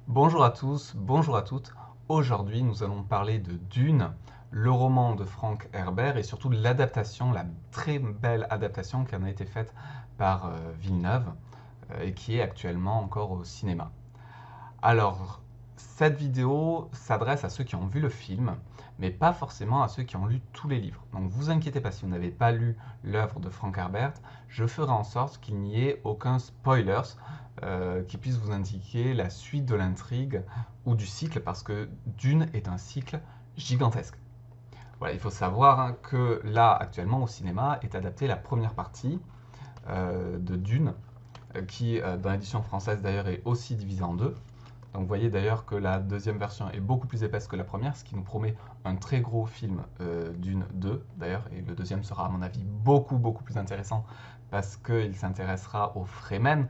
Bonjour à tous, bonjour à toutes. Aujourd'hui, nous allons parler de Dune, le roman de Frank Herbert et surtout l'adaptation, la très belle adaptation qui en a été faite par Villeneuve et qui est actuellement encore au cinéma. Alors, cette vidéo s'adresse à ceux qui ont vu le film, mais pas forcément à ceux qui ont lu tous les livres. Donc, vous inquiétez pas si vous n'avez pas lu l'œuvre de Frank Herbert, je ferai en sorte qu'il n'y ait aucun spoilers qui puisse vous indiquer la suite de l'intrigue ou du cycle, parce que Dune est un cycle gigantesque. Voilà, il faut savoir hein, que là, actuellement, au cinéma, est adaptée la première partie de Dune, qui, dans l'édition française d'ailleurs, est aussi divisée en deux. Donc vous voyez d'ailleurs que la deuxième version est beaucoup plus épaisse que la première, ce qui nous promet un très gros film Dune 2 d'ailleurs, et le deuxième sera à mon avis beaucoup plus intéressant parce qu'il s'intéressera aux Fremen,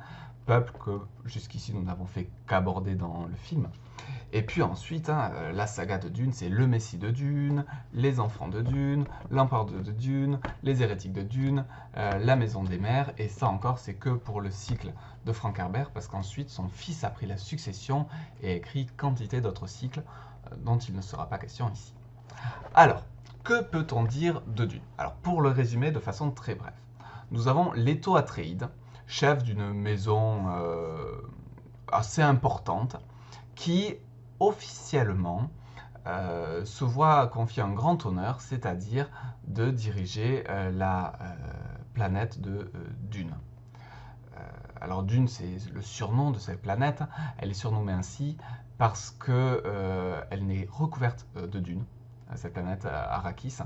peuple que jusqu'ici nous n'avons fait qu'aborder dans le film. Et puis ensuite, hein, la saga de Dune, c'est le Messie de Dune, les enfants de Dune, l'empereur de Dune, les hérétiques de Dune, la maison des mers, et ça encore, c'est que pour le cycle de Frank Herbert, parce qu'ensuite, son fils a pris la succession et a écrit quantité d'autres cycles dont il ne sera pas question ici. Alors, que peut-on dire de Dune? Alors, pour le résumer de façon très brève, nous avons Leto Atreides, chef d'une maison assez importante, qui officiellement se voit confier un grand honneur, c'est-à-dire de diriger la planète de Dune. Alors Dune, c'est le surnom de cette planète. Elle est surnommée ainsi parce que elle n'est recouverte de dunes. Cette planète Arrakis,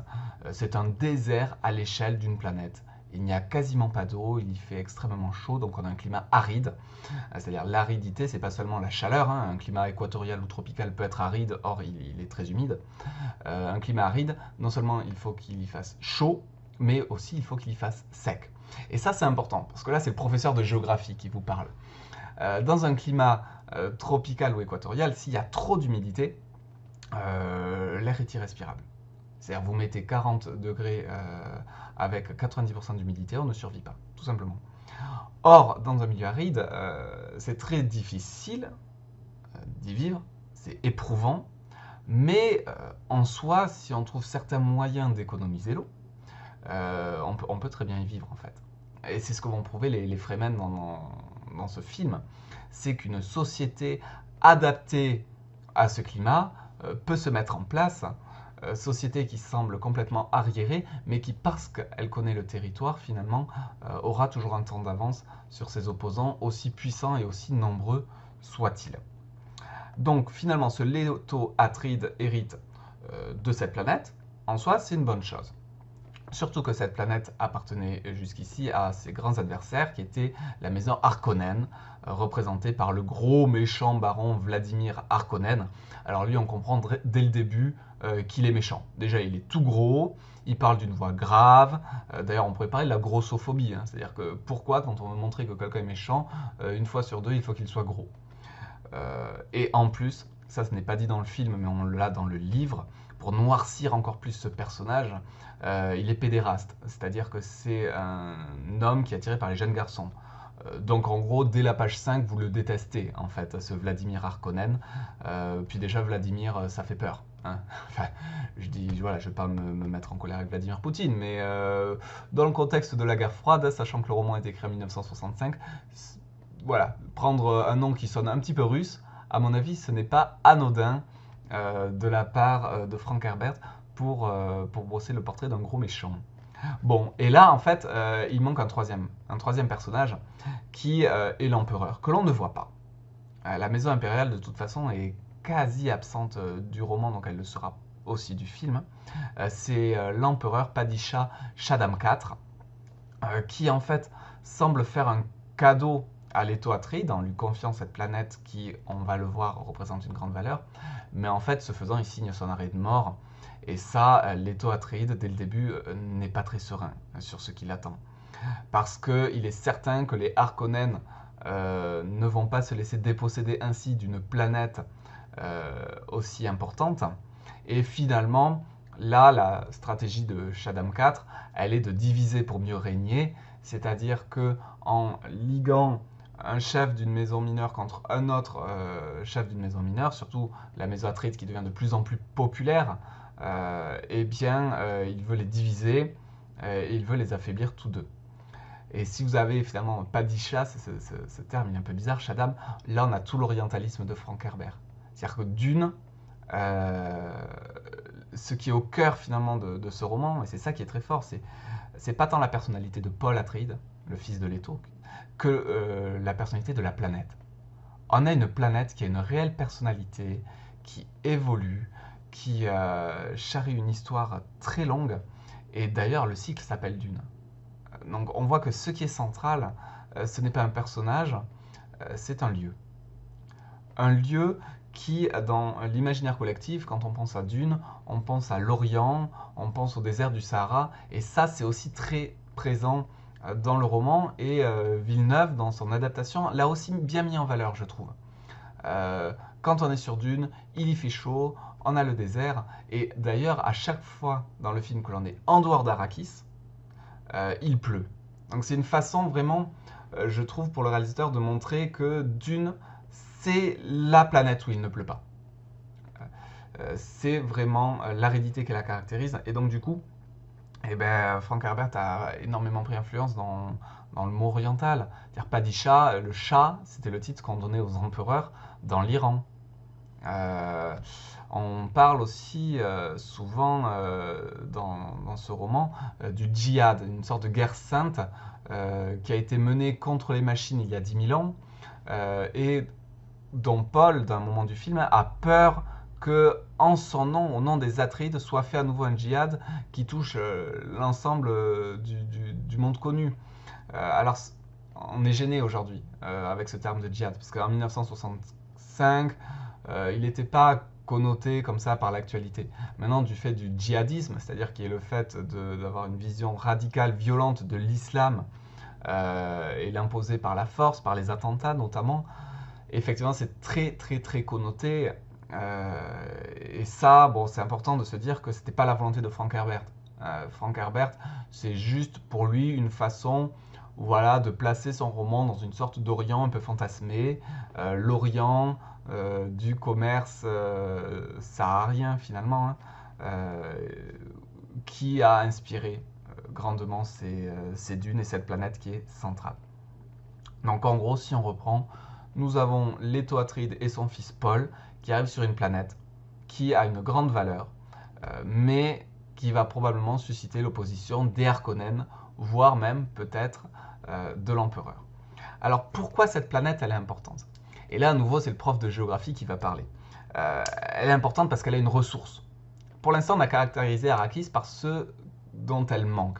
c'est un désert à l'échelle d'une planète. Il n'y a quasiment pas d'eau, il y fait extrêmement chaud, donc on a un climat aride. C'est-à-dire l'aridité, c'est pas seulement la chaleur, hein. Un climat équatorial ou tropical peut être aride, or il est très humide. Un climat aride, non seulement il faut qu'il y fasse chaud, mais aussi il faut qu'il y fasse sec. Et ça c'est important, parce que là c'est le professeur de géographie qui vous parle. Dans un climat tropical ou équatorial, s'il y a trop d'humidité, l'air est irrespirable. C'est-à-dire vous mettez 40 degrés avec 90% d'humidité, on ne survit pas, tout simplement. Or, dans un milieu aride, c'est très difficile d'y vivre, c'est éprouvant, mais en soi, si on trouve certains moyens d'économiser l'eau, on peut très bien y vivre en fait. Et c'est ce que vont prouver les Fremen dans ce film, c'est qu'une société adaptée à ce climat peut se mettre en place, société qui semble complètement arriérée, mais qui, parce qu'elle connaît le territoire, finalement, aura toujours un temps d'avance sur ses opposants, aussi puissants et aussi nombreux soient-ils. Donc finalement, ce Leto Atride hérite de cette planète. En soi, c'est une bonne chose. Surtout que cette planète appartenait jusqu'ici à ses grands adversaires, qui étaient la maison Harkonnen, représentée par le gros méchant baron Vladimir Harkonnen. Alors lui, on comprend dès le début qu'il est méchant. Déjà, il est tout gros, il parle d'une voix grave. D'ailleurs, on pourrait parler de la grossophobie, hein. C'est-à-dire que pourquoi, quand on veut montrer que quelqu'un est méchant, une fois sur deux, il faut qu'il soit gros. Et en plus, ça ce n'est pas dit dans le film, mais on l'a dans le livre, pour noircir encore plus ce personnage, il est pédéraste, c'est-à-dire que c'est un homme qui est attiré par les jeunes garçons. Donc en gros, dès la page 5, vous le détestez, en fait, ce Vladimir Harkonnen. Puis déjà, Vladimir, ça fait peur, hein. Enfin, je dis, voilà, je ne vais pas me mettre en colère avec Vladimir Poutine, mais dans le contexte de la guerre froide, sachant que le roman a été écrit en 1965, voilà, prendre un nom qui sonne un petit peu russe, à mon avis, ce n'est pas anodin de la part de Frank Herbert pour brosser le portrait d'un gros méchant. Bon, et là, en fait, il manque un troisième personnage qui est l'empereur, que l'on ne voit pas. La maison impériale, de toute façon, est quasi absente du roman, donc elle le sera aussi du film. C'est l'empereur Padishah Shaddam IV, qui en fait semble faire un cadeau à Leto Atreides en lui confiant cette planète qui, on va le voir, représente une grande valeur. Mais en fait, ce faisant, il signe son arrêt de mort. Et ça, Leto Atreides, dès le début, n'est pas très serein sur ce qui l'attend. Parce qu'il est certain que les Harkonnen ne vont pas se laisser déposséder ainsi d'une planète aussi importante. Et finalement, là, la stratégie de Shaddam IV, elle est de diviser pour mieux régner, c'est-à-dire que en liguant un chef d'une maison mineure contre un autre chef d'une maison mineure, surtout la maison Atreides qui devient de plus en plus populaire, eh bien, il veut les diviser et il veut les affaiblir tous deux. Et si vous avez finalement Padishah, ce terme il est un peu bizarre, Shaddam, là on a tout l'orientalisme de Frank Herbert. C'est-à-dire que Dune, euh, ce qui est au cœur finalement de ce roman, et c'est ça qui est très fort, c'est pas tant la personnalité de Paul Atreides, le fils de Leto, que la personnalité de la planète. On a une planète qui a une réelle personnalité, qui évolue, qui charrie une histoire très longue, et d'ailleurs le cycle s'appelle Dune. Donc on voit que ce qui est central, ce n'est pas un personnage, c'est un lieu. Un lieu qui, dans l'imaginaire collectif, quand on pense à Dune, on pense à l'Orient, on pense au désert du Sahara, et ça c'est aussi très présent dans le roman, et Villeneuve, dans son adaptation, l'a aussi bien mis en valeur, je trouve. Quand on est sur Dune, il y fait chaud, on a le désert, et d'ailleurs, à chaque fois dans le film que l'on est en dehors d'Arrakis, il pleut. Donc c'est une façon vraiment, je trouve, pour le réalisateur de montrer que Dune, c'est la planète où il ne pleut pas. C'est vraiment l'aridité qui la caractérise. Et donc du coup, eh ben, Frank Herbert a énormément pris influence dans le mot oriental. C'est-à-dire Padishah, le Shah, c'était le titre qu'on donnait aux empereurs dans l'Iran. Euh, on parle aussi souvent dans ce roman du djihad, une sorte de guerre sainte qui a été menée contre les machines il y a 10 000 ans et dont Paul, d'un moment du film, a peur que, en son nom, au nom des Atreides, soit fait à nouveau un djihad qui touche l'ensemble du monde connu. Alors, on est gêné aujourd'hui avec ce terme de djihad, parce qu'en 1965, il n'était pas connoté comme ça par l'actualité. Maintenant, du fait du djihadisme, c'est-à-dire qui est le fait d'avoir une vision radicale, violente de l'islam, et l'imposer par la force, par les attentats notamment, effectivement, c'est très très très connoté. Et ça, bon, c'est important de se dire que c'était pas la volonté de Frank Herbert. Frank Herbert, c'est juste pour lui une façon, voilà, de placer son roman dans une sorte d'Orient un peu fantasmé, l'Orient du commerce saharien finalement, hein, qui a inspiré grandement ces dunes et cette planète qui est centrale. Donc en gros, si on reprend, nous avons Leto Atreides et son fils Paul qui arrivent sur une planète qui a une grande valeur, mais qui va probablement susciter l'opposition des Harkonnen, voire même peut-être de l'empereur. Alors pourquoi cette planète elle est importante? Et là à nouveau c'est le prof de géographie qui va parler. Elle est importante parce qu'elle a une ressource. Pour l'instant on a caractérisé Arrakis par ce dont elle manque.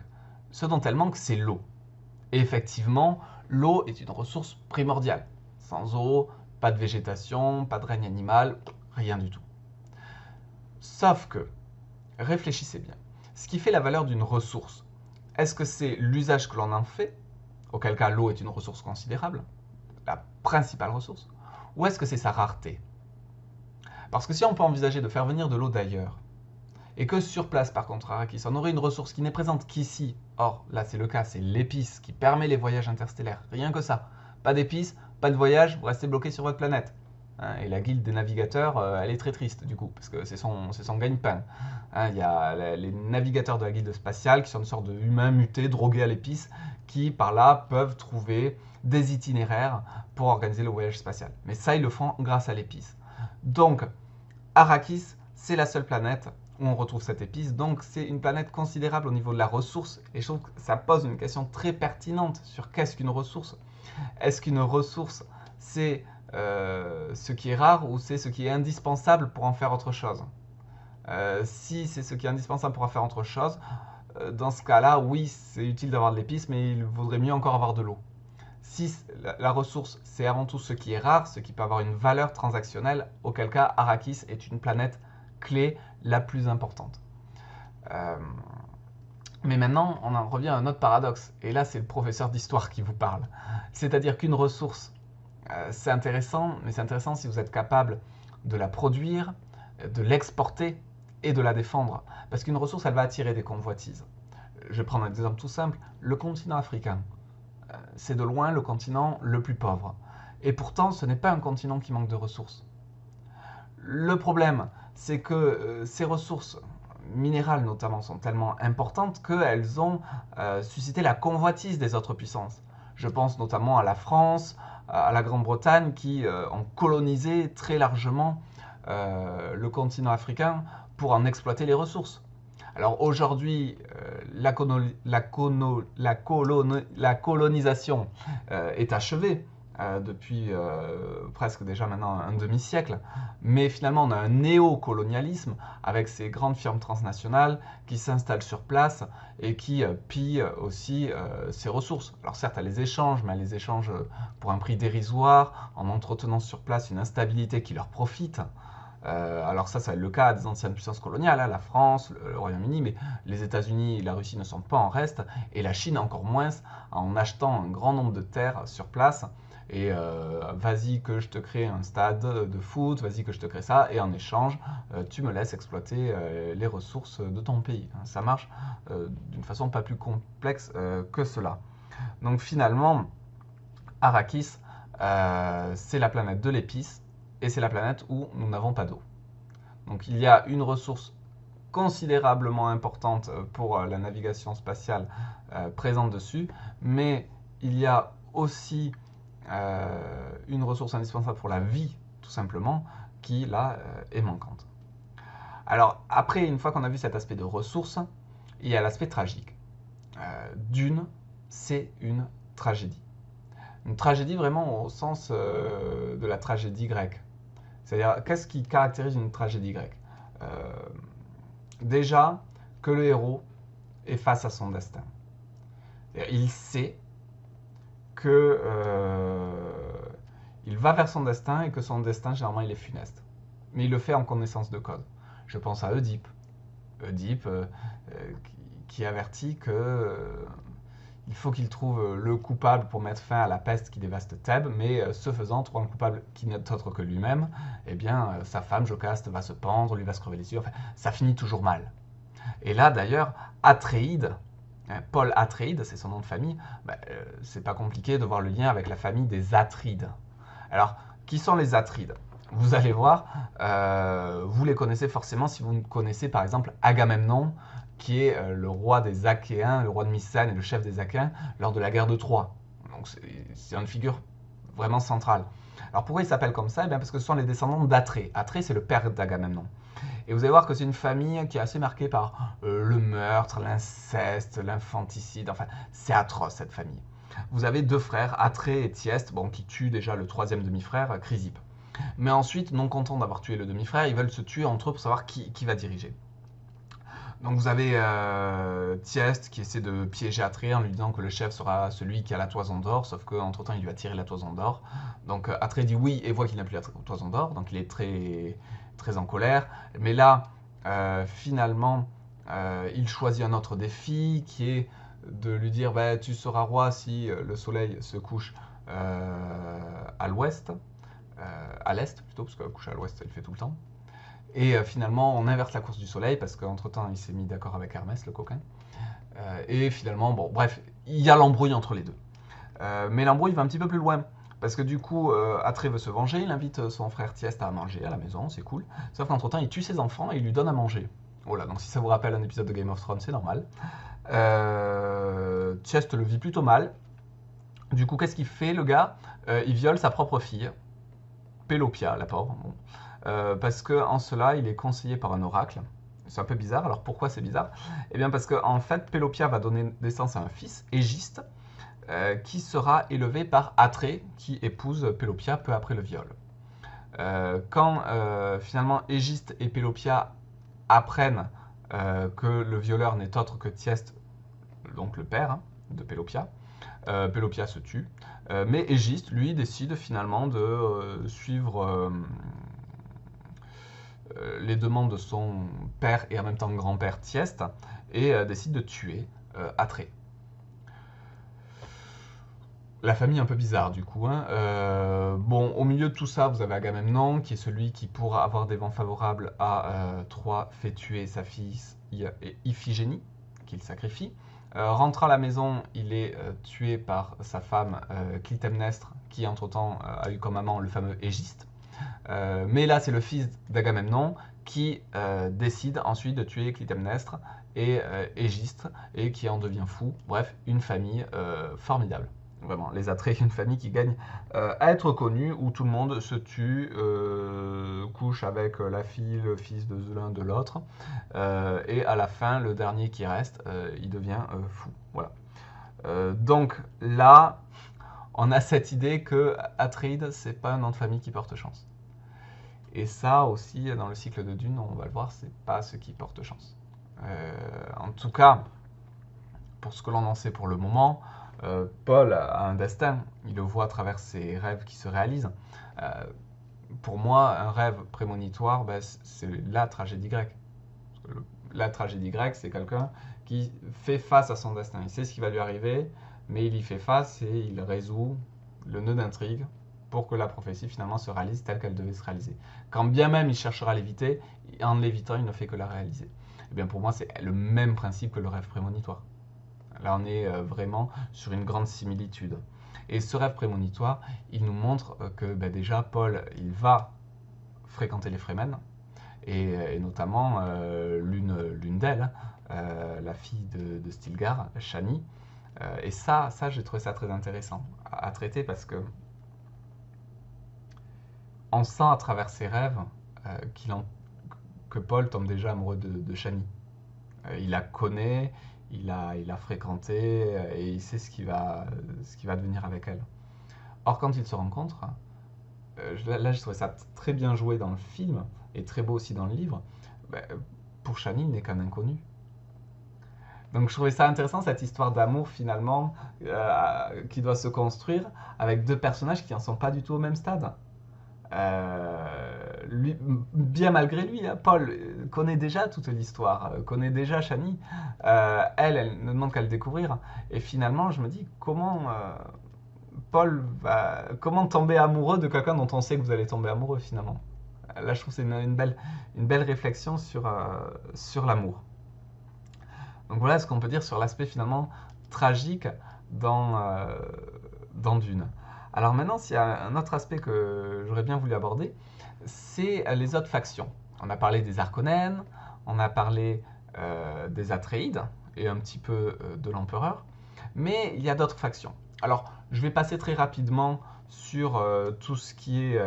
Ce dont elle manque c'est l'eau. Et effectivement, l'eau est une ressource primordiale. Sans eau, pas de végétation, pas de règne animal, rien du tout. Sauf que, réfléchissez bien, ce qui fait la valeur d'une ressource, est-ce que c'est l'usage que l'on en fait, auquel cas l'eau est une ressource considérable, la principale ressource, ou est-ce que c'est sa rareté? Parce que si on peut envisager de faire venir de l'eau d'ailleurs, et que sur place, par contre, à Arrakis, on aurait une ressource qui n'est présente qu'ici, or là c'est le cas, c'est l'épice qui permet les voyages interstellaires, rien que ça. Pas d'épices, pas de voyage, vous restez bloqué sur votre planète. Hein, et la guilde des navigateurs, elle est très triste du coup, parce que c'est son gagne-pain. Hein, il y a les navigateurs de la guilde spatiale qui sont une sorte d'humains mutés, drogués à l'épice, qui par là peuvent trouver des itinéraires pour organiser le voyage spatial. Mais ça, ils le font grâce à l'épice. Donc, Arrakis, c'est la seule planète où on retrouve cette épice, donc c'est une planète considérable au niveau de la ressource, et je trouve que ça pose une question très pertinente sur qu'est-ce qu'une ressource. Est-ce qu'une ressource, c'est ce qui est rare ou c'est ce qui est indispensable pour en faire autre chose? Si c'est ce qui est indispensable pour en faire autre chose, dans ce cas-là, oui, c'est utile d'avoir de l'épice, mais il vaudrait mieux encore avoir de l'eau. Si la ressource, c'est avant tout ce qui est rare, ce qui peut avoir une valeur transactionnelle, auquel cas Arrakis est une planète clé la plus importante. Mais maintenant, on en revient à un autre paradoxe, et là c'est le professeur d'histoire qui vous parle. C'est-à-dire qu'une ressource, c'est intéressant, mais c'est intéressant si vous êtes capable de la produire, de l'exporter et de la défendre. Parce qu'une ressource, elle va attirer des convoitises. Je vais prendre un exemple tout simple, le continent africain. c'est de loin le continent le plus pauvre. Et pourtant, ce n'est pas un continent qui manque de ressources. Le problème, c'est que ces ressources minérales notamment sont tellement importantes qu'elles ont suscité la convoitise des autres puissances. Je pense notamment à la France, à la Grande-Bretagne qui ont colonisé très largement le continent africain pour en exploiter les ressources. Alors aujourd'hui, la colonisation est achevée depuis presque déjà maintenant un demi-siècle, mais finalement on a un néocolonialisme avec ces grandes firmes transnationales qui s'installent sur place et qui pillent aussi ces ressources. Alors certes, elles les échangent, mais elles les échangent pour un prix dérisoire, en entretenant sur place une instabilité qui leur profite. Alors ça va être le cas des anciennes puissances coloniales, hein, la France, le Royaume-Uni, mais les États-Unis et la Russie ne sont pas en reste, et la Chine encore moins, en achetant un grand nombre de terres sur place. Et vas-y que je te crée un stade de foot, vas-y que je te crée ça, et en échange, tu me laisses exploiter les ressources de ton pays. Ça marche d'une façon pas plus complexe que cela. Donc finalement, Arrakis, c'est la planète de l'épice, et c'est la planète où nous n'avons pas d'eau. Donc il y a une ressource considérablement importante pour la navigation spatiale présente dessus, mais il y a aussi une ressource indispensable pour la vie, tout simplement, qui là est manquante. Alors après, une fois qu'on a vu cet aspect de ressources, il y a l'aspect tragique. Dune, c'est une tragédie. Une tragédie vraiment au sens de la tragédie grecque. C'est-à-dire, qu'est-ce qui caractérise une tragédie grecque Déjà, que le héros est face à son destin. Il sait que il va vers son destin et que son destin, généralement, il est funeste. Mais il le fait en connaissance de cause. Je pense à Oedipe. Oedipe qui avertit que il faut qu'il trouve le coupable pour mettre fin à la peste qui dévaste Thèbes, mais ce faisant, trouvant le coupable qui n'est autre que lui-même, eh bien, sa femme, Jocaste, va se pendre, lui va se crever les yeux, enfin, ça finit toujours mal. Et là, d'ailleurs, Atréide, Paul Atréide, c'est son nom de famille, c'est pas compliqué de voir le lien avec la famille des Atrides. Alors, qui sont les Atrides? Vous allez voir, vous les connaissez forcément si vous connaissez par exemple Agamemnon, qui est le roi des Achéens, le roi de Mycène et le chef des Achéens lors de la guerre de Troie. Donc c'est une figure vraiment centrale. Alors pourquoi il s'appelle comme ça? Eh bien parce que ce sont les descendants d'Atrée. Atrée, c'est le père d'Agamemnon. Et vous allez voir que c'est une famille qui est assez marquée par le meurtre, l'inceste, l'infanticide. Enfin, c'est atroce cette famille. Vous avez deux frères, Atrée et Thyeste, bon, qui tuent déjà le troisième demi-frère, Chrysippe. Mais ensuite, non contents d'avoir tué le demi-frère, ils veulent se tuer entre eux pour savoir qui va diriger. Donc vous avez Thyeste qui essaie de piéger Atrée en lui disant que le chef sera celui qui a la toison d'or, sauf qu'entre temps il lui a tiré la toison d'or. Donc Atrée dit oui et voit qu'il n'a plus la toison d'or, donc il est très, très en colère. Mais là, finalement, il choisit un autre défi qui est de lui dire bah, tu seras roi si le soleil se couche à l'ouest, à l'est plutôt, parce que coucher à l'ouest il fait tout le temps. Et finalement, on inverse la course du soleil parce qu'entre-temps, il s'est mis d'accord avec Hermès, le coquin. Et finalement, bon, bref, il y a l'embrouille entre les deux. Mais l'embrouille va un petit peu plus loin. Parce que du coup, Atrée veut se venger, il invite son frère Thyeste à manger à la maison, c'est cool. Sauf qu'entre-temps, il tue ses enfants et il lui donne à manger. Voilà, donc si ça vous rappelle un épisode de Game of Thrones, c'est normal. Thyeste le vit plutôt mal. Du coup, qu'est-ce qu'il fait, le gars Il viole sa propre fille, Pélopia, la pauvre. Bon. Parce qu'en cela, il est conseillé par un oracle. C'est un peu bizarre. Alors pourquoi c'est bizarre? Eh bien parce qu'en fait, Pélopia va donner naissance à un fils, Égiste, qui sera élevé par Atrée, qui épouse Pélopia peu après le viol. Quand finalement Égiste et Pélopia apprennent que le violeur n'est autre que Thyeste, donc le père de Pélopia, Pélopia se tue. Mais Égiste, lui, décide finalement de suivre les demandes de son père et en même temps grand-père Thyeste et décide de tuer Atrée. La famille un peu bizarre du coup. Bon, au milieu de tout ça, vous avez Agamemnon qui est celui qui, pour avoir des vents favorables à Troie, fait tuer sa fille Iphigénie, qu'il sacrifie. Rentrant à la maison, il est tué par sa femme Clytemnestre, qui entre-temps a eu comme amant le fameux Égiste. Mais là, c'est le fils d'Agamemnon qui décide ensuite de tuer Clytemnestre et Égiste, et qui en devient fou. Bref, une famille formidable. Vraiment, les Atréides, une famille qui gagne à être connue, où tout le monde se tue, couche avec la fille, le fils de l'un de l'autre, et à la fin, le dernier qui reste, il devient fou. Voilà. Donc là, on a cette idée que Atréides, c'est pas un nom de famille qui porte chance. Et ça aussi, dans le cycle de Dune, on va le voir, c'est pas ce qui porte chance. En tout cas, pour ce que l'on en sait pour le moment, Paul a un destin, il le voit à travers ses rêves qui se réalisent. Pour moi, un rêve prémonitoire, ben, c'est la tragédie grecque. La tragédie grecque, c'est quelqu'un qui fait face à son destin. Il sait ce qui va lui arriver, mais il y fait face et il résout le nœud d'intrigue pour que la prophétie finalement se réalise telle qu'elle devait se réaliser. Quand bien même il cherchera à l'éviter, en l'évitant, il ne fait que la réaliser. Et bien pour moi, c'est le même principe que le rêve prémonitoire. Là, on est vraiment sur une grande similitude. Et ce rêve prémonitoire, il nous montre que ben, déjà, Paul, il va fréquenter les Fremen, et notamment l'une d'elles, la fille de Stilgar, Shani. Et ça j'ai trouvé ça très intéressant à traiter parce que on sent à travers ses rêves que Paul tombe déjà amoureux de Shani. Il la connaît, il a fréquenté et il sait ce qui va devenir avec elle. Or, quand ils se rencontrent, là je trouvais ça très bien joué dans le film et très beau aussi dans le livre, pour Shani, il n'est qu'un inconnu. Donc je trouvais ça intéressant, cette histoire d'amour finalement qui doit se construire avec deux personnages qui n'en sont pas du tout au même stade. Lui, bien malgré lui, hein, Paul connaît déjà toute l'histoire, connaît déjà Shani. Elle ne demande qu'à le découvrir. Et finalement, je me dis comment tomber amoureux de quelqu'un dont on sait que vous allez tomber amoureux finalement. Là, je trouve que c'est une belle réflexion sur l'amour. Donc voilà ce qu'on peut dire sur l'aspect finalement tragique dans Dune. Alors maintenant, s'il y a un autre aspect que j'aurais bien voulu aborder, c'est les autres factions. On a parlé des Harkonnen, on a parlé des Atréides et un petit peu de l'Empereur, mais il y a d'autres factions. Alors, je vais passer très rapidement sur tout ce qui est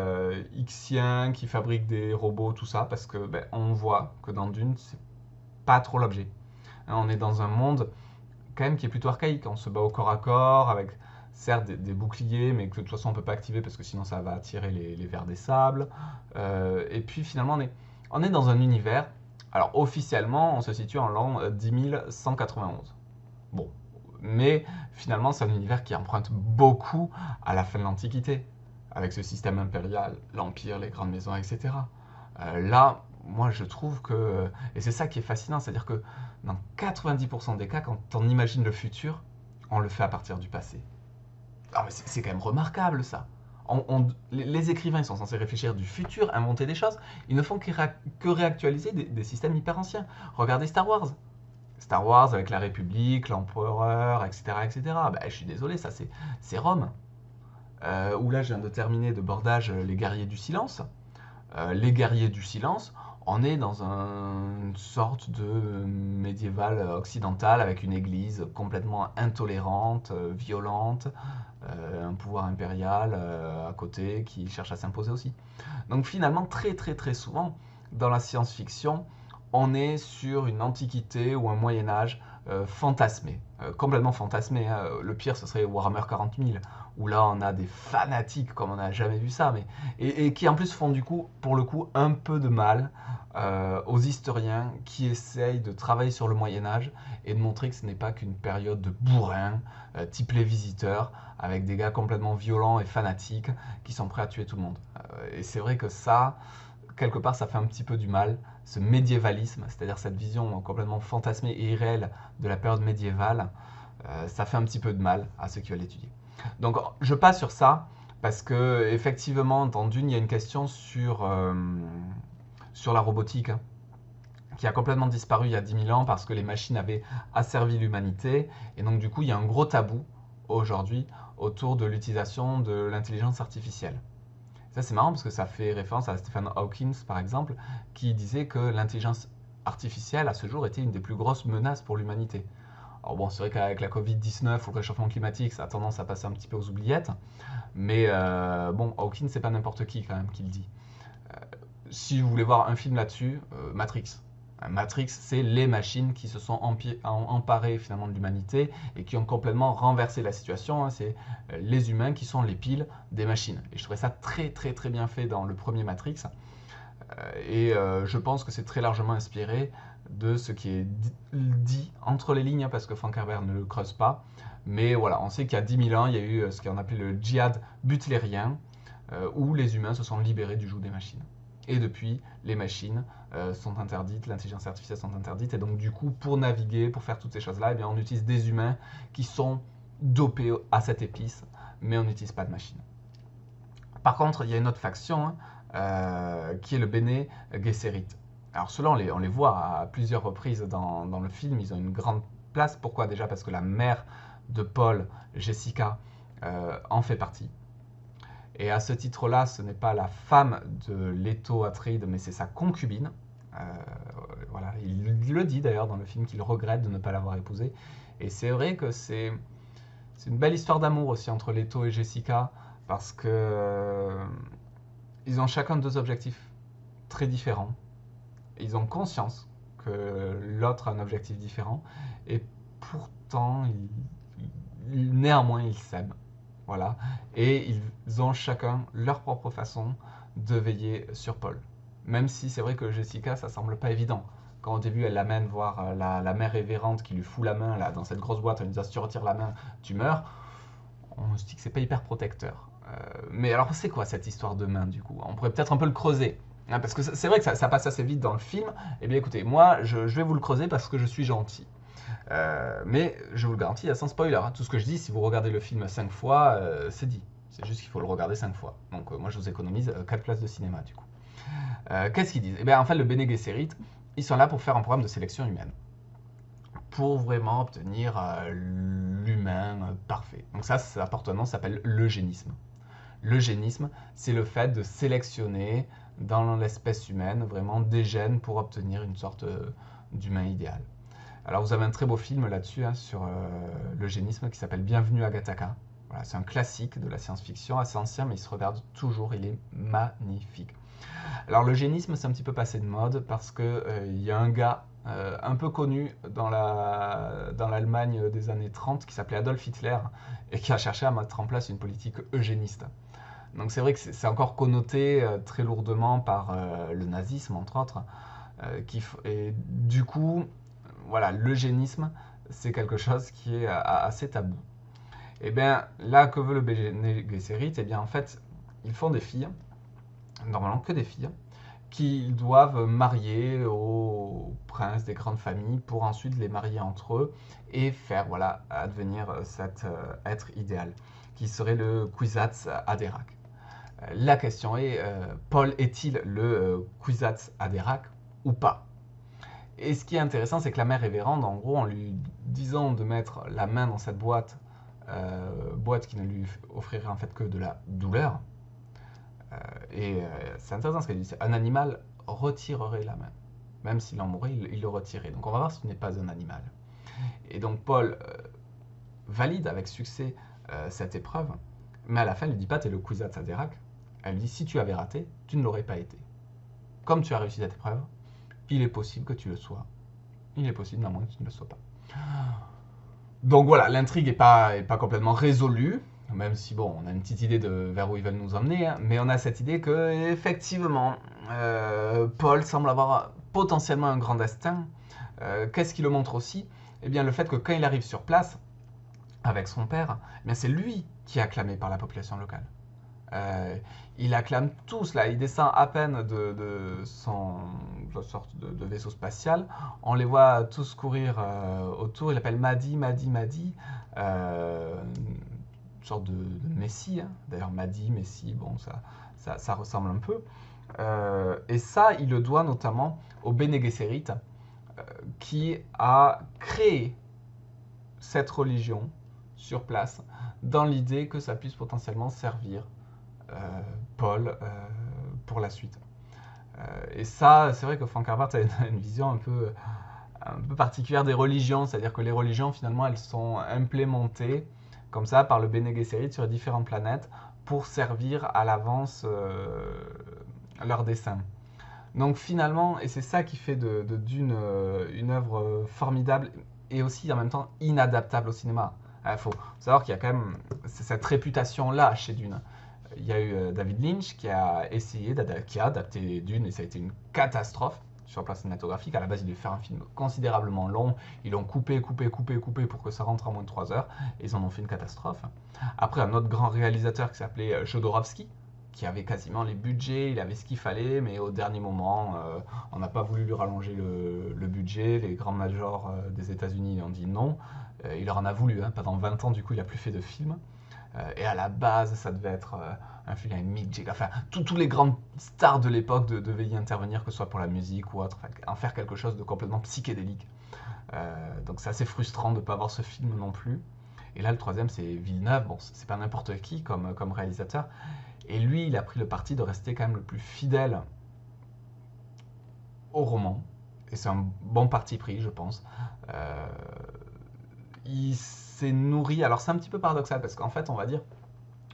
Ixien, qui fabrique des robots, tout ça, parce que on voit que dans Dune, c'est pas trop l'objet. On est dans un monde quand même qui est plutôt archaïque. On se bat au corps à corps avec certes des boucliers, mais que de toute façon on ne peut pas activer parce que sinon ça va attirer les vers des sables. Et puis finalement on est dans un univers. Alors officiellement on se situe en l'an 10191. Bon, mais finalement c'est un univers qui emprunte beaucoup à la fin de l'Antiquité, avec ce système impérial, l'Empire, les grandes maisons, etc. Là, moi je trouve que, et c'est ça qui est fascinant, c'est-à-dire que dans 90% des cas, quand on imagine le futur, on le fait à partir du passé. Ah, mais c'est quand même remarquable ça. Les écrivains ils sont censés réfléchir du futur, inventer des choses. Ils ne font que réactualiser des systèmes hyper anciens. Regardez Star Wars. Star Wars avec la République, l'Empereur, etc. etc. Bah, je suis désolé, ça c'est Rome. Où là, je viens de terminer de bordage Les Guerriers du Silence. Les Guerriers du Silence, on est dans une sorte de médiéval occidental avec une église complètement intolérante, violente, un pouvoir impérial à côté qui cherche à s'imposer aussi. Donc finalement, très très très souvent, dans la science-fiction, on est sur une antiquité ou un Moyen-Âge fantasmé, complètement fantasmé. Hein. Le pire, ce serait Warhammer 40 000, où là on a des fanatiques comme on n'a jamais vu ça, et qui en plus font du coup, pour le coup, un peu de mal aux historiens qui essayent de travailler sur le Moyen-Âge et de montrer que ce n'est pas qu'une période de bourrin, type les visiteurs, avec des gars complètement violents et fanatiques qui sont prêts à tuer tout le monde. Et c'est vrai que ça, quelque part, ça fait un petit peu du mal, ce médiévalisme, c'est-à-dire cette vision complètement fantasmée et irréelle de la période médiévale, ça fait un petit peu de mal à ceux qui veulent l'étudier. Donc je passe sur ça, parce que effectivement, dans Dune, il y a une question sur la robotique. Hein. qui a complètement disparu il y a 10 000 ans parce que les machines avaient asservi l'humanité. Et donc, du coup, il y a un gros tabou aujourd'hui autour de l'utilisation de l'intelligence artificielle. Ça, c'est marrant parce que ça fait référence à Stephen Hawking, par exemple, qui disait que l'intelligence artificielle, à ce jour, était une des plus grosses menaces pour l'humanité. Alors bon, c'est vrai qu'avec la Covid-19 ou le réchauffement climatique, ça a tendance à passer un petit peu aux oubliettes, mais bon, Hawking, c'est pas n'importe qui quand même qui le dit. Si vous voulez voir un film là-dessus, Matrix. Matrix, c'est les machines qui se sont emparées finalement de l'humanité et qui ont complètement renversé la situation. C'est les humains qui sont les piles des machines. Et je trouvais ça très très très bien fait dans le premier Matrix. Et je pense que c'est très largement inspiré de ce qui est dit entre les lignes, parce que Frank Herbert ne le creuse pas. Mais voilà, on sait qu'il y a 10 000 ans, il y a eu ce qu'on appelait le djihad butlérien, où les humains se sont libérés du joug des machines. Et depuis, les machines sont interdites, l'intelligence artificielle sont interdites, et donc du coup, pour naviguer, pour faire toutes ces choses-là, eh bien, on utilise des humains qui sont dopés à cette épice, mais on n'utilise pas de machines. Par contre, il y a une autre faction, qui est le Bene Gesserit. Alors ceux-là, on les voit à plusieurs reprises dans le film, ils ont une grande place. Pourquoi? Déjà parce que la mère de Paul, Jessica, en fait partie. Et à ce titre-là, ce n'est pas la femme de Leto Atreides, mais c'est sa concubine. Voilà, il le dit d'ailleurs dans le film qu'il regrette de ne pas l'avoir épousée. Et c'est vrai que c'est une belle histoire d'amour aussi entre Leto et Jessica, parce que ils ont chacun deux objectifs très différents. Ils ont conscience que l'autre a un objectif différent, et pourtant, néanmoins, ils s'aiment. Voilà. Et ils ont chacun leur propre façon de veiller sur Paul. Même si c'est vrai que Jessica, ça semble pas évident. Quand au début elle l'amène voir la mère révérende qui lui fout la main là, dans cette grosse boîte, elle lui dit: si tu retires la main, tu meurs. On se dit que c'est pas hyper protecteur. Mais alors c'est quoi cette histoire de main du coup? On pourrait peut-être un peu le creuser. Hein, parce que c'est vrai que ça passe assez vite dans le film. Eh bien écoutez, moi je vais vous le creuser parce que je suis gentil. Mais je vous le garantis, il y a sans spoiler. Hein. Tout ce que je dis, si vous regardez le film 5 fois, c'est dit. C'est juste qu'il faut le regarder 5 fois. Donc moi, je vous économise 4 places de cinéma, du coup. Qu'est-ce qu'ils disent? Eh bien, en fait, le Bene Gesserit, ils sont là pour faire un programme de sélection humaine. Pour vraiment obtenir l'humain parfait. Donc ça, sa appartenance s'appelle l'eugénisme. L'eugénisme, c'est le fait de sélectionner dans l'espèce humaine vraiment des gènes pour obtenir une sorte d'humain idéal. Alors vous avez un très beau film là-dessus, hein, sur l'eugénisme, qui s'appelle Bienvenue à Gattaca. Voilà, c'est un classique de la science-fiction, assez ancien, mais il se regarde toujours, il est magnifique. Alors l'eugénisme, c'est un petit peu passé de mode parce que y a un gars un peu connu dans l'Allemagne des années 30 qui s'appelait Adolf Hitler et qui a cherché à mettre en place une politique eugéniste. Donc c'est vrai que c'est encore connoté très lourdement par le nazisme, entre autres. Et du coup, voilà, l'eugénisme, c'est quelque chose qui est assez tabou. Et bien là, que veut le Bene Gesserit? Et bien en fait, ils font des filles, normalement que des filles, qu'ils doivent marier aux princes des grandes familles pour ensuite les marier entre eux et faire, voilà, advenir cet être idéal, qui serait le Kwisatz Haderach. La question est, Paul est-il le Kwisatz Haderach ou pas? Et ce qui est intéressant, c'est que la mère révérende, en gros, en lui disant de mettre la main dans cette boîte, boîte qui ne lui offrirait en fait que de la douleur, c'est intéressant ce qu'elle dit, un animal retirerait la main. Même s'il en mourait, il le retirait. Donc on va voir si ce n'est pas un animal. Et donc Paul valide avec succès cette épreuve, mais à la fin, elle ne dit pas t'es le Kwisatz Haderach. Elle dit si tu avais raté, tu ne l'aurais pas été. Comme tu as réussi cette épreuve, il est possible que tu le sois. Il est possible, néanmoins, que tu ne le sois pas. Donc voilà, l'intrigue n'est pas complètement résolue, même si bon, on a une petite idée de vers où ils veulent nous emmener, hein, mais on a cette idée que effectivement, Paul semble avoir potentiellement un grand destin. Qu'est-ce qui le montre aussi? Eh bien, le fait que quand il arrive sur place avec son père, eh bien c'est lui qui est acclamé par la population locale. Il acclame tous là, il descend à peine de son sorte de vaisseau spatial, on les voit tous courir autour, il appelle Mahdi, Mahdi, Mahdi, une sorte de messie, hein. D'ailleurs Mahdi, messie, bon ça ressemble un peu, et ça il le doit notamment au Bene Gesserit, qui a créé cette religion sur place dans l'idée que ça puisse potentiellement servir Paul pour la suite. Et ça, c'est vrai que Frank Herbert a une vision un peu particulière des religions, c'est-à-dire que les religions, finalement, elles sont implémentées comme ça par le Bene Gesserit sur différentes planètes pour servir à l'avance leur dessein. Donc finalement, et c'est ça qui fait de Dune une œuvre formidable et aussi en même temps inadaptable au cinéma. Il faut savoir qu'il y a quand même cette réputation-là chez Dune. Il y a eu David Lynch qui a essayé d'adapter Dune et ça a été une catastrophe sur le plan cinématographique. À la base, il devait faire un film considérablement long. Ils l'ont coupé pour que ça rentre en moins de 3 heures. Et ils en ont fait une catastrophe. Après, un autre grand réalisateur qui s'appelait Jodorowsky, qui avait quasiment les budgets, il avait ce qu'il fallait, mais au dernier moment, on n'a pas voulu lui rallonger le budget. Les grands majors des États-Unis ont dit non. Il leur en a voulu. Pendant 20 ans, du coup, il n'a plus fait de film. Et à la base, ça devait être un film avec Mick Jagger. Enfin, tous les grandes stars de l'époque devaient y intervenir, que ce soit pour la musique ou autre. Enfin, en faire quelque chose de complètement psychédélique. Donc c'est assez frustrant de ne pas avoir ce film non plus. Et là, le troisième, c'est Villeneuve. Bon, c'est pas n'importe qui comme réalisateur. Et lui, il a pris le parti de rester quand même le plus fidèle au roman. Et c'est un bon parti pris, je pense. Il s'est nourri. Alors, c'est un petit peu paradoxal parce qu'en fait, on va dire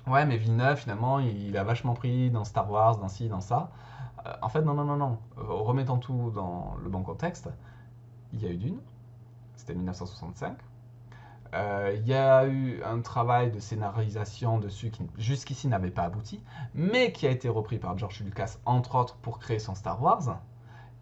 ouais, mais Villeneuve, finalement, il a vachement pris dans Star Wars, dans ci, dans ça. En fait, non, non, non, non. Remettons tout dans le bon contexte. Il y a eu Dune. C'était 1965. Il y a eu un travail de scénarisation dessus qui jusqu'ici n'avait pas abouti, mais qui a été repris par George Lucas, entre autres, pour créer son Star Wars.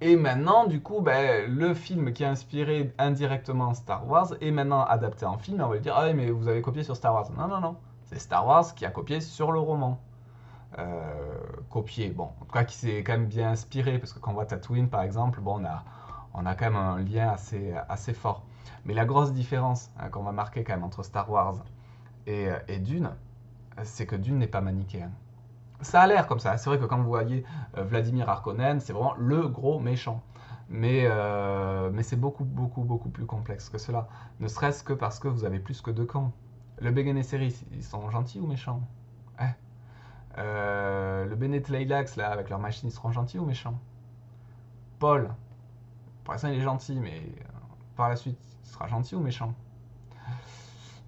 Et maintenant, du coup, le film qui a inspiré indirectement Star Wars est maintenant adapté en film. Et on va lui dire, ah oui, mais vous avez copié sur Star Wars. Non, non, non. C'est Star Wars qui a copié sur le roman. Copié, bon, en tout cas qui s'est quand même bien inspiré, parce que quand on voit Tatooine, par exemple, bon, on a quand même un lien assez fort. Mais la grosse différence qu'on va marquer quand même entre Star Wars et Dune, c'est que Dune n'est pas manichéen. Ça a l'air comme ça. C'est vrai que quand vous voyez Vladimir Harkonnen, c'est vraiment le gros méchant. Mais c'est beaucoup, beaucoup, beaucoup plus complexe que cela. Ne serait-ce que parce que vous avez plus que deux camps. Le Bene Gesserit, ils sont gentils ou méchants? Le Bene Tleilax, là, avec leur machine, ils seront gentils ou méchants? Paul, pour l'instant, il est gentil, mais par la suite, il sera gentil ou méchant?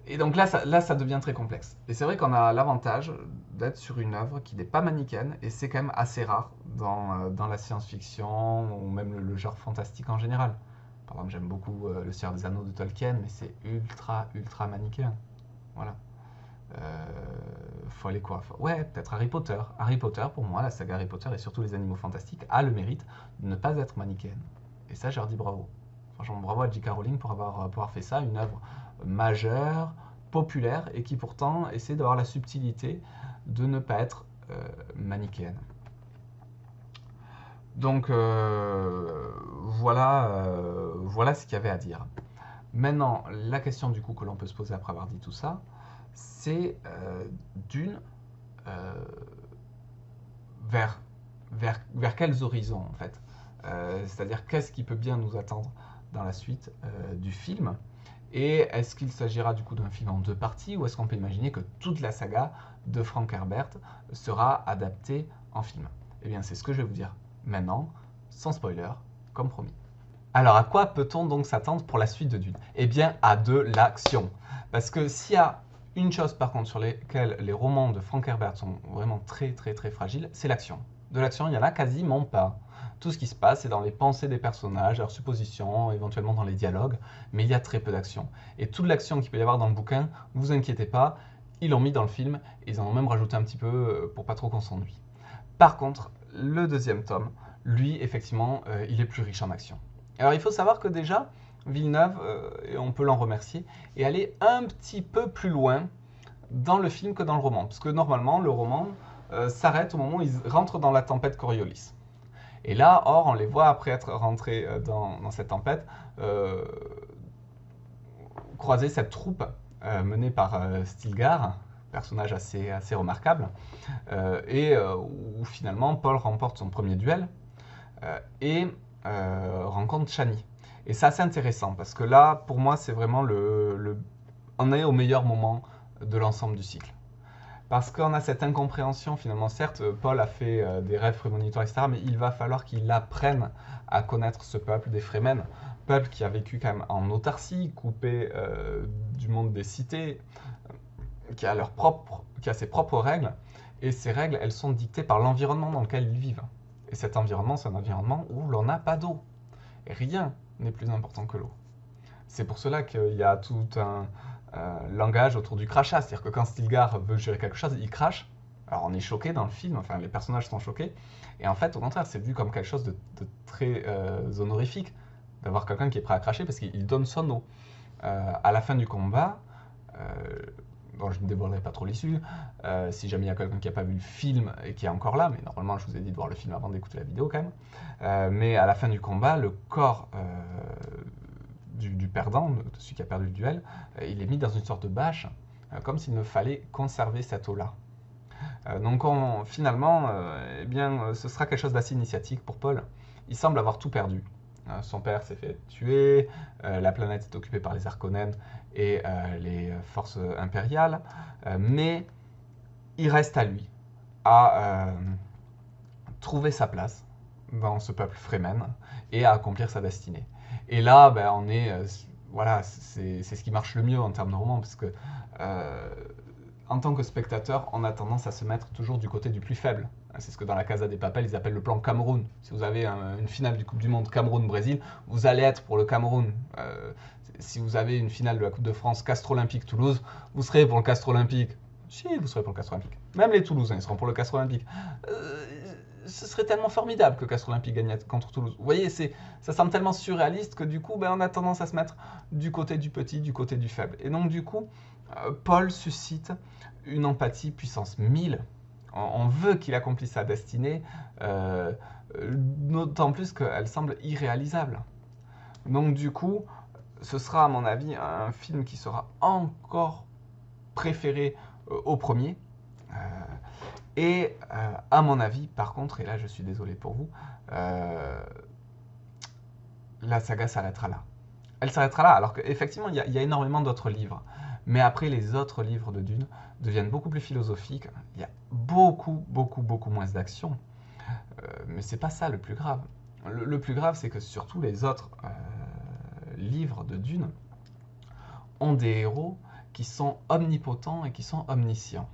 Et donc là, ça devient très complexe. Et c'est vrai qu'on a l'avantage d'être sur une œuvre qui n'est pas manichéenne, et c'est quand même assez rare dans la science-fiction, ou même le genre fantastique en général. Par exemple, j'aime beaucoup Le Seigneur des Anneaux de Tolkien, mais c'est ultra, ultra manichéen. Voilà. Faut aller quoi? Ouais, peut-être Harry Potter. Harry Potter, pour moi, la saga Harry Potter et surtout les animaux fantastiques a le mérite de ne pas être manichéenne. Et ça, je leur dis bravo. Franchement, bravo à J.K. Rowling pour avoir fait ça, une œuvre majeure, populaire, et qui pourtant essaie d'avoir la subtilité de ne pas être manichéenne. Donc voilà ce qu'il y avait à dire. Maintenant, la question du coup que l'on peut se poser après avoir dit tout ça, c'est Dune vers, vers quels horizons en fait. C'est-à-dire qu'est-ce qui peut bien nous attendre dans la suite du film. Et est-ce qu'il s'agira du coup d'un film en deux parties ou est-ce qu'on peut imaginer que toute la saga de Frank Herbert sera adaptée en film? Eh bien c'est ce que je vais vous dire maintenant, sans spoiler, comme promis. Alors à quoi peut-on donc s'attendre pour la suite de Dune? Eh bien à de l'action. Parce que s'il y a une chose par contre sur lesquelles les romans de Frank Herbert sont vraiment très très très fragiles, c'est l'action. De l'action, il n'y en a quasiment pas. Tout ce qui se passe, c'est dans les pensées des personnages, leurs suppositions, éventuellement dans les dialogues, mais il y a très peu d'action. Et toute l'action qu'il peut y avoir dans le bouquin, ne vous inquiétez pas, ils l'ont mis dans le film, et ils en ont même rajouté un petit peu pour pas trop qu'on s'ennuie. Par contre, le deuxième tome, lui, effectivement, il est plus riche en action. Alors il faut savoir que déjà, Villeneuve, et on peut l'en remercier, est allé un petit peu plus loin dans le film que dans le roman. Parce que normalement, le roman s'arrête au moment où ils rentrent dans la tempête Coriolis. Et là, or, on les voit après être rentrés dans cette tempête, croiser cette troupe menée par Stilgar, personnage assez remarquable, où finalement Paul remporte son premier duel. Et rencontre Chani. Et c'est assez intéressant parce que là, pour moi, c'est vraiment on est au meilleur moment de l'ensemble du cycle. Parce qu'on a cette incompréhension finalement. Certes, Paul a fait des rêves prémonitoires, etc., mais il va falloir qu'il apprenne à connaître ce peuple des Fremen, peuple qui a vécu quand même en autarcie, coupé du monde des cités, qui a ses propres règles, et ces règles, elles sont dictées par l'environnement dans lequel ils vivent. Et cet environnement, c'est un environnement où l'on n'a pas d'eau. Et rien n'est plus important que l'eau. C'est pour cela qu'il y a tout un langage autour du crachat. C'est-à-dire que quand Stilgar veut gérer quelque chose, il crache. Alors on est choqué dans le film, enfin les personnages sont choqués. Et en fait, au contraire, c'est vu comme quelque chose de très honorifique d'avoir quelqu'un qui est prêt à cracher parce qu'il donne son eau. À la fin du combat, bon, je ne dévoilerai pas trop l'issue, si jamais il y a quelqu'un qui n'a pas vu le film et qui est encore là, mais normalement je vous ai dit de voir le film avant d'écouter la vidéo quand même, mais à la fin du combat, le corps du perdant, de celui qui a perdu le duel, il est mis dans une sorte de bâche, comme s'il ne fallait conserver cette eau-là. Donc finalement, eh bien, ce sera quelque chose d'assez initiatique pour Paul. Il semble avoir tout perdu. Son père s'est fait tuer, la planète est occupée par les Harkonnen et les forces impériales, mais il reste à lui à trouver sa place dans ce peuple Fremen et à accomplir sa destinée. Et là, ben, voilà, c'est ce qui marche le mieux en termes de roman, parce que en tant que spectateur, on a tendance à se mettre toujours du côté du plus faible. C'est ce que dans la Casa des Papel, ils appellent le plan Cameroun. Si vous avez une finale du Coupe du Monde Cameroun-Brésil, vous allez être pour le Cameroun. Si vous avez une finale de la Coupe de France Castres Olympique-Toulouse, vous serez pour le Castres Olympique. Si, vous serez pour le Castres Olympique. Même les Toulousains, ils seront pour le Castres Olympique. Ce serait tellement formidable que Castres Olympique gagne contre Toulouse. Vous voyez, ça semble tellement surréaliste que du coup, ben, on a tendance à se mettre du côté du petit, du côté du faible. Et donc du coup, Paul suscite une empathie puissance 1000. On veut qu'il accomplisse sa destinée, d'autant plus qu'elle semble irréalisable. Donc du coup, ce sera à mon avis un film qui sera encore préféré au premier. Et à mon avis, par contre, et là je suis désolé pour vous, la saga s'arrêtera là. Elle s'arrêtera là, alors qu'effectivement, il y a énormément d'autres livres. Mais après, les autres livres de Dune deviennent beaucoup plus philosophiques. Il y a beaucoup moins d'action. Mais c'est pas ça le plus grave. Le plus grave, c'est que surtout les autres livres de Dune ont des héros qui sont omnipotents et qui sont omniscients.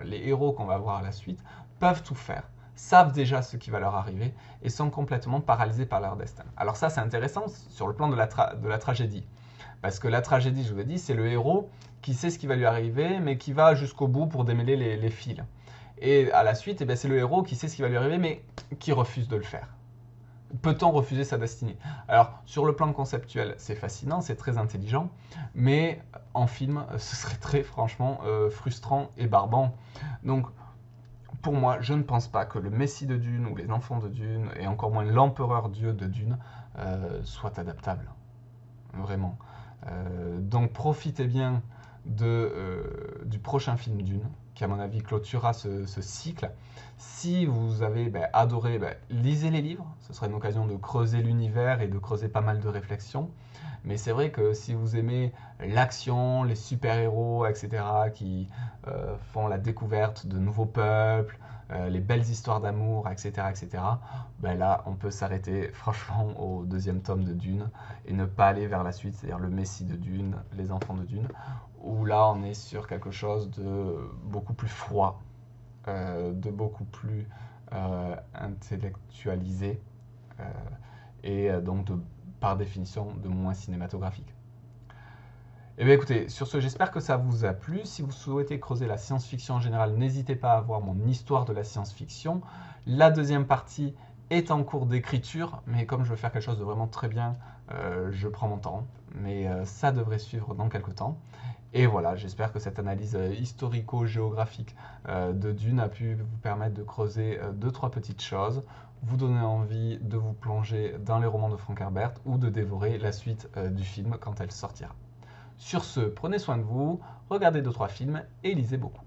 Les héros qu'on va voir à la suite peuvent tout faire, savent déjà ce qui va leur arriver et sont complètement paralysés par leur destin. Alors ça, c'est intéressant sur le plan de la tragédie. Parce que la tragédie, je vous l'ai dit, c'est le héros qui sait ce qui va lui arriver, mais qui va jusqu'au bout pour démêler les fils. Et à la suite, eh c'est le héros qui sait ce qui va lui arriver, mais qui refuse de le faire. Peut-on refuser sa destinée? Alors, sur le plan conceptuel, c'est fascinant, c'est très intelligent, mais en film, ce serait très, franchement, frustrant et barbant. Donc, pour moi, je ne pense pas que le Messie de Dune, ou les enfants de Dune, et encore moins l'empereur Dieu de Dune, soit adaptable. Vraiment. Donc, profitez bien du prochain film Dune, qui à mon avis clôturera ce cycle. Si vous avez adoré, lisez les livres, ce sera une occasion de creuser l'univers et de creuser pas mal de réflexions. Mais c'est vrai que si vous aimez l'action, les super-héros, etc., qui font la découverte de nouveaux peuples, les belles histoires d'amour, etc., là, on peut s'arrêter franchement au deuxième tome de Dune et ne pas aller vers la suite, c'est-à-dire le Messie de Dune, les enfants de Dune, où là, on est sur quelque chose de beaucoup plus froid, de beaucoup plus intellectualisé, et donc par définition de moins cinématographique. Eh bien écoutez, sur ce, j'espère que ça vous a plu. Si vous souhaitez creuser la science-fiction en général, n'hésitez pas à voir mon histoire de la science-fiction. La deuxième partie est en cours d'écriture, mais comme je veux faire quelque chose de vraiment très bien, je prends mon temps. Mais ça devrait suivre dans quelques temps. Et voilà, j'espère que cette analyse historico-géographique de Dune a pu vous permettre de creuser 2-3 petites choses, vous donner envie de vous plonger dans les romans de Frank Herbert ou de dévorer la suite du film quand elle sortira. Sur ce, prenez soin de vous, regardez 2-3 films et lisez beaucoup.